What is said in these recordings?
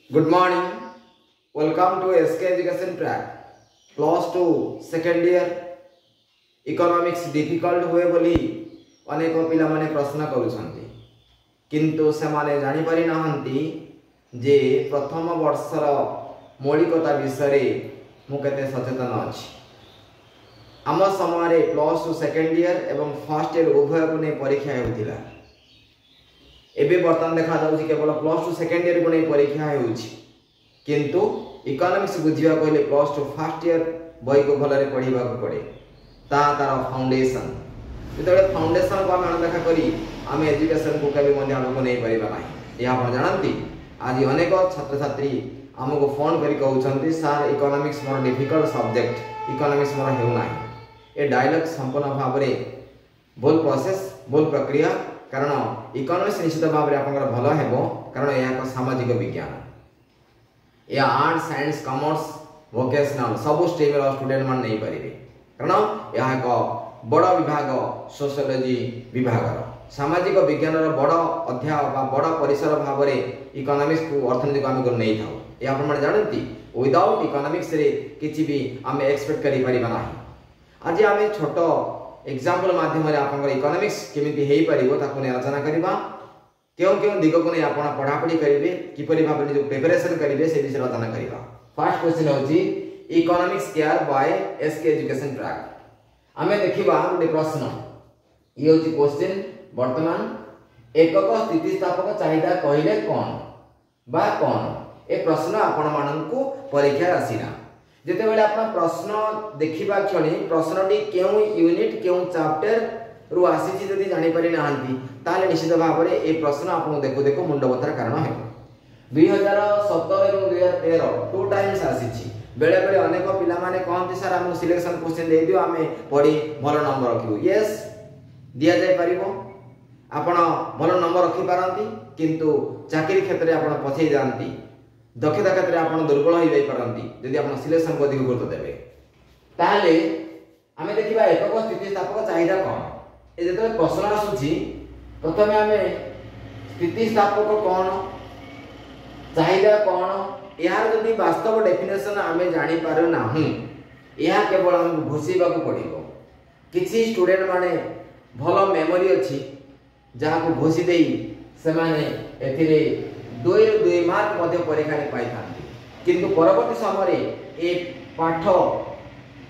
Good morning. Welcome to SK Education Track. Plus 2 second year economics difficult हुए बोली अनेक पिला माने प्रश्न करूछंती किंतु से माने जानि पारि नाहंती जे प्रथम वर्षर मौलिकता विषय मु केते सचेतन अछि। आम समय प्लस टू सेकेंड इयर एवं फर्स्ट इयर उभय को नहीं परीक्षा होतिला। एबे बर्तमान देखा जाउछि केवल प्लस टू सेकेंड इयर को नहीं परीक्षा होउछि किंतु इकोनॉमिक्स बुझिया कहले प्लस टू फर्स्ट इयर बही को भलरे पढ़िबा को पड़े तार फाउंडेशन जेतबे फाउंडेशन को हम देखा करी आम एजुकेशन को केबे मध्ये आगो नहीं परिबा नाही। या आपण जानंती आज अनेक छात्र छात्री हमको फोन करी कहउछंती सर इकोनॉमिक्स मोर डिफिकल्ट सब्जेक्ट इकोनॉमिक्स मोर हेउ नाही। ए डायलॉग संपूर्ण भाव रे बोल प्रोसेस बोल प्रक्रिया कारण इकोनॉमिक्स निश्चित भाव रे आपनकर भलो हेबो कारण या एक सामाजिक विज्ञान या आर्ट साइंस कॉमर्स वोकेशनल सब स्ट्रीम रो स्टूडेंट मान नहीं परिबे कारण या एक बड़ विभाग सोशियोलॉजी विभाग सामाजिक विज्ञान रो बड़ अध्याय बा बड़ परिसर भाव रे इकोनॉमिक्स को अर्थनीति को हम को नहीं थाउ। या आपण माने जानंती विदाउट इकोनॉमिक्स रे किछि भी हम एक्सपेक्ट करि परिबा नाही। आज हम छोटो एग्जांपल माध्यम रे आपनकर इकोनॉमिक्स केमिति हेई परिबो ताको ने आलोचना करिबा केउ केउ दिग को ने आपण पढापढी करिवे किपरि भाबे जो प्रिपरेशन करिवे से विषय आलोचना करिबा। फर्स्ट क्वेश्चन होची economics care by S K education track. हमें देखिबा गोटे प्रश्न ये होची क्वेश्चन वर्तमान एकक स्थितिस्थापक चाहिदा कहिले कोन बा कोन ए प्रश्न आपण माननकु परीक्षा आसीना जेते बेले आपण प्रश्न देखिबा क्षणी प्रश्नटी केउ यूनिट केउ चैप्टर रु आसीची जदि जानि पारि नाहंती ताले निश्चित भाव रे ए प्रश्न आपण देखो देखो मुंड बतर कारण है। 2017 एवं 2013 टू टाइम्स आसीची बेले बेले अनेक पिला माने कहंती सर हम सिलेक्शन क्वेश्चन दे दियो आमे पढी भलो नंबर रखियो। यस दिया जाय परिबो आपण भलो नंबर रखि पारंती किंतु चाकरी क्षेत्र रे आपण पछै जानती दक्षता क्षेत्र रे आपण दुर्बल होई जाय पारंती जदि आपण सिलेक्शन को अधिक गुरुत्व देबे ताले आमे देखिबा एकक स्थितिस्थापक चाहिदा कोन ए जेते प्रश्न आसुची प्रथमे आमे स्थितिस्थापक कोन चाहिदा कोन यार जदि वास्तव डेफिनेशन आमे जानि पारो नाही या केवल हम घोषिबा को पड़िबो। किछि स्टूडेंट माने भलो मेमोरी अछि जहा को घोषि देई से माने एथिरे 2 मार्क मध्ये परीक्षा रे पाई थांती किंतु परवर्ती समय रे ए पाठ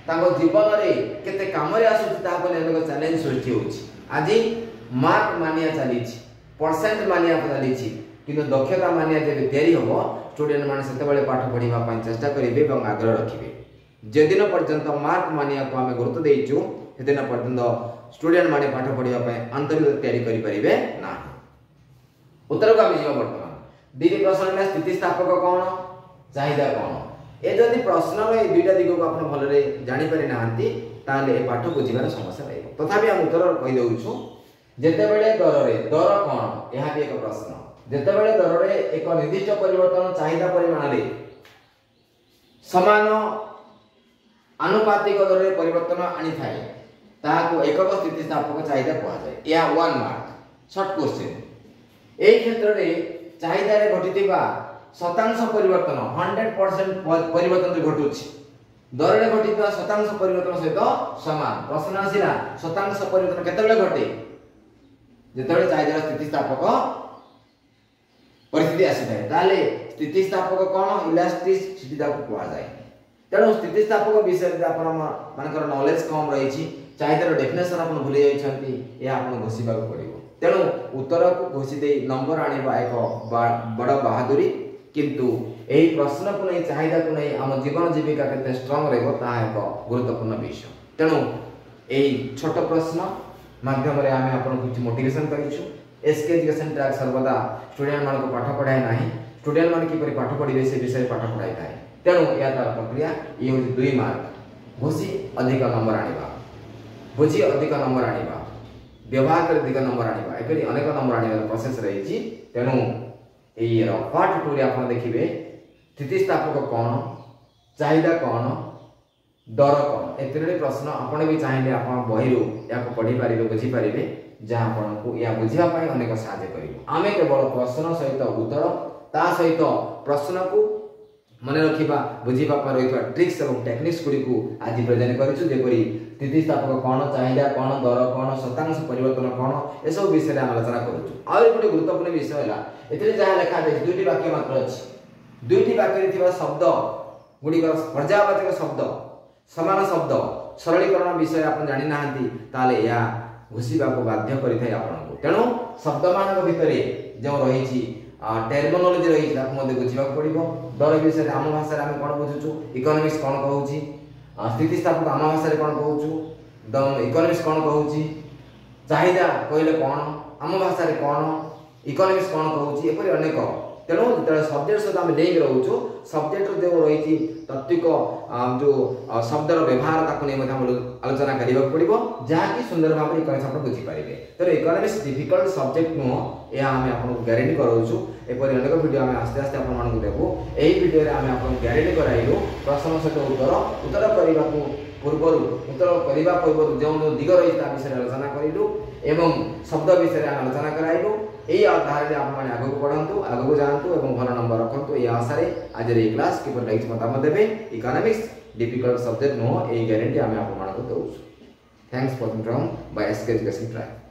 ताको जीवन रे केते काम रे आसुची ताको नेको चैलेंज सृष्टि होछि। आज मार्क मानिया चलीछि परसेंट मानिया चलीछि किंतु दक्षता मानिया जे तयारी होबो स्टूडेंट माने सेते बेले पाठ पढिबा पय चेष्टा करिवे एवं आग्रह रखिबे। जे दिन पर्यंत मार्क मानिया को हमें गुरुत्व देइछु हे दिन पर्यंत स्टूडेंट माने पाठ पढिबा पय आंतरिक तयारी करि परिबे ना। उत्तर को हम जीवा वर्तमान द्वितीय प्रश्न में स्थितिस्थापक कोन चाहिदा कोन ए जदि प्रश्न रे दुईटा दिग को आपण भलरे जानि पारि नाहंती ताले ए पाठ बुझिबार समस्या रहइबो। तथापि हम उत्तर कहि देउछु जेते बेले दर रे दर कोन यहा भी एक प्रश्न जेते बेले दर रे एक निर्दिष्ट परिवर्तन चाहिदा परिमाण रे समान आनुपातिक दर रे परिवर्तन आनी थाए ताको एकक स्थितिस्थापक चाहिदा कहआ जाय। या 1 मार्क शॉर्ट क्वेश्चन ए क्षेत्र रे चाहिदा रे घटितिबा शतांश परिवर्तन 100% परिवर्तन रे घटुछि दर रे घटितिबा शतांश परिवर्तन सहित समान। प्रश्न आसिला शतांश परिवर्तन केतेबेले घटे जेतेबेले चाहिदा स्थितिस्थापक परिस्थिति आसिଥାଏ ताले स्थितिस्थापक कोन इलास्टिसिटी ताको कहआ जाय। तेणु स्थितिस्थापक विषय आपण मानकर नॉलेज कम रहिछि चाहिदार डेफिनेशन आपण भूली जाइछंती या आपण घोषिबा को पड़िबो। तेणु उत्तर को घोषि दे नंबर आनिबा एक बड़ बहादुरी किंतु एही प्रश्न को नहीं चाहिदा को नहीं हम जीवन जीविका केते स्ट्रांग रहबो ता एक गुरुत्वपूर्ण विषय। तेणु एही छोट प्रश्न माध्यम रे आमे आपण कुछ मोटिवेशन करिछु। एसके एजुकेशन ट्रैक सर्वदा स्टूडेंट मान को पाठ पढाय नाही स्टूडेंट मान किपरि पाठ पढिबे से विषय पाठ पढाय थाए। तेणु या तार प्रक्रिया ये होची 2 मार्क घोषि अधिक नंबर आनिबा बुझी अधिक नंबर आनिबा व्यवहार कर अधिक नंबर आनिबा एपरि अनेक नंबर आनिबा प्रोसेस रहिछि। तेणु एई रो पार्ट 2 रे आपण देखिबे स्थितिस्थापक कोन चाहिदा कोन डर कोन एतरे प्रश्न आपण भी चाहिए आपण बहिरु या को पढी पारिबे बुझी पारिबे जहां आपण को या बुझिया पाई अनेक सहायता करिवो। आमे केवल प्रश्न सहित उत्तर ता सहित प्रश्न को मन रखा बुझीपा रही ट्रिक्स और टेक्निक्स गुड़ी को आज प्रेजेंट करूँ जेपरी स्थितिस्थापक कौन चाहिदा कौन दर कौन शतांश परिवर्तन कौन ए सब विषय में आलोचना करूँ। आउ गोटे गुरुत्वपूर्ण विषय है जहाँ लिखा जाए दुईटी वाक्य मात्र अच्छी दुईटी वाक्य शब्द गुड़िक पर्यायवाचक शब्द समान शब्द सरलीकरण विषय आप जानी ना ताले या घुषा को बाध्य करें आपको तेणु शब्द मान भितर जो रही टर्मिनोलॉजी रही बुझा पड़ो दर विषय आम भाषा आम कौन बुझुचु इकोनॉमिक्स कौन कहूँ स्थितिस्थापक आम भाषा कौन कहूँ इकोनॉमिक्स कौन कहूँ चाहिदा कहले कौन आम भाषा कौन इकोनॉमिक्स कौन कहूँ एपरी अनेक तेणु जो सब्जेक्ट सहित आम लिंक रोचु सब्जेक्ट जो रही तात्विक जो शब्दर व्यवहार ताको आलोचना करने पड़ो जहाँकि सुंदर भाव में इकोनॉमिक्स आप बुझीपारे। तेणु इकोनॉमिक्स डिफिकल्ट सब्जेक्ट नुह यह आम आपको ग्यारेंटी कराऊँ एपरी अनेक वीडियो आम आस्ते आस्ते आपको देवु यही वीडियो आम आपको ग्यारेंटी कराइलु प्रश्न सहित उत्तर करने पूर्वर उत्तर करने पूर्व जो दिग रही विषय आलोचना करूँ एवं शब्द विषय आलोचना कराइलु यही आधार में आगे बढ़ू आगे जातु और भल नंबर रखु ये आशा आज ये क्लास किपर लगी मतामत देवे इकोनॉमिक्स डिफिकल्ट सब्जेक्ट नुह यही ग्यारेंटी आम आपको दूँ। Thanks for from by S K education track.